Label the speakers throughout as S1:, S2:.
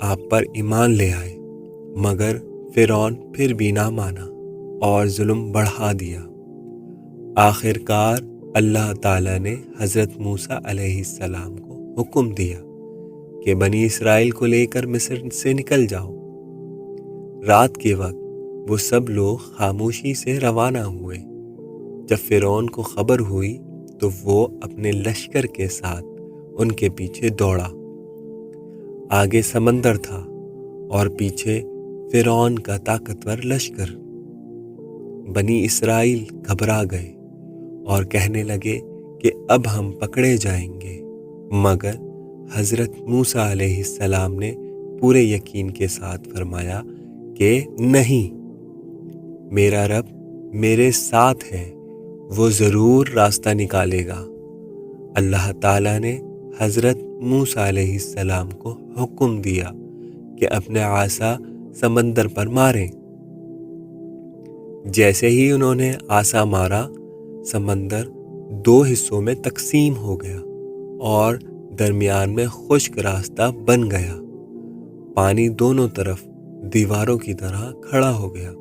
S1: آپ پر ایمان لے آئے، مگر فرعون پھر بھی نہ مانا اور ظلم بڑھا دیا۔ آخر کار اللہ تعالیٰ نے حضرت موسیٰ علیہ السلام کو حکم دیا کہ بنی اسرائیل کو لے کر مصر سے نکل جاؤ۔ رات کے وقت وہ سب لوگ خاموشی سے روانہ ہوئے۔ جب فرعون کو خبر ہوئی تو وہ اپنے لشکر کے ساتھ ان کے پیچھے دوڑا۔ آگے سمندر تھا اور پیچھے فرعون کا طاقتور لشکر۔ بنی اسرائیل گھبرا گئے اور کہنے لگے کہ اب ہم پکڑے جائیں گے، مگر حضرت موسیٰ علیہ السلام نے پورے یقین کے ساتھ فرمایا کہ نہیں، میرا رب میرے ساتھ ہے، وہ ضرور راستہ نکالے گا۔ اللہ تعالیٰ نے حضرت موسیٰ علیہ السلام کو حکم دیا کہ اپنے عصا سمندر پر ماریں۔ جیسے ہی انہوں نے عصا مارا، سمندر 2 حصوں میں تقسیم ہو گیا اور درمیان میں خشک راستہ بن گیا۔ پانی دونوں طرف دیواروں کی طرح کھڑا ہو گیا۔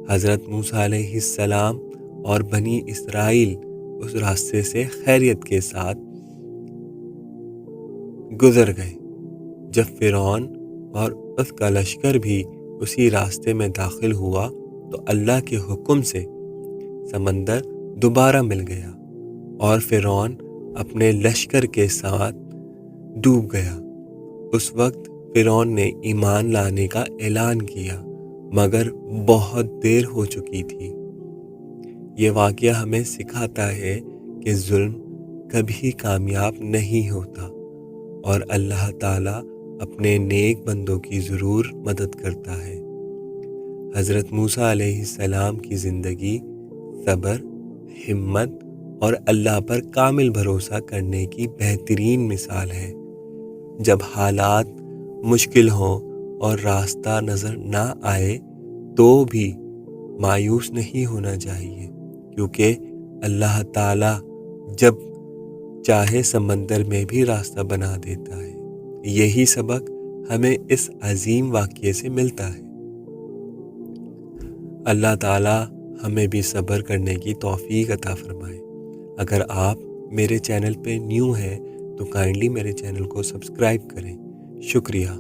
S1: حضرت موسیٰ علیہ السلام اور بنی اسرائیل اس راستے سے خیریت کے ساتھ گزر گئے۔ جب فرعون اور اس کا لشکر بھی اسی راستے میں داخل ہوا تو اللہ کے حکم سے سمندر دوبارہ مل گیا اور فرعون اپنے لشکر کے ساتھ ڈوب گیا۔ اس وقت فرعون نے ایمان لانے کا اعلان کیا، مگر بہت دیر ہو چکی تھی۔ یہ واقعہ ہمیں سکھاتا ہے کہ ظلم کبھی کامیاب نہیں ہوتا اور اللہ تعالیٰ اپنے نیک بندوں کی ضرور مدد کرتا ہے۔ حضرت موسیٰ علیہ السلام کی زندگی صبر، ہمت اور اللہ پر کامل بھروسہ کرنے کی بہترین مثال ہے۔ جب حالات مشکل ہوں اور راستہ نظر نہ آئے تو بھی مایوس نہیں ہونا چاہیے، کیونکہ اللہ تعالیٰ جب چاہے سمندر میں بھی راستہ بنا دیتا ہے۔ یہی سبق ہمیں اس عظیم واقعے سے ملتا ہے۔ اللہ تعالیٰ ہمیں بھی صبر کرنے کی توفیق عطا فرمائے۔ اگر آپ میرے چینل پہ نیو ہیں تو کائنڈلی میرے چینل کو سبسکرائب کریں۔ شکریہ۔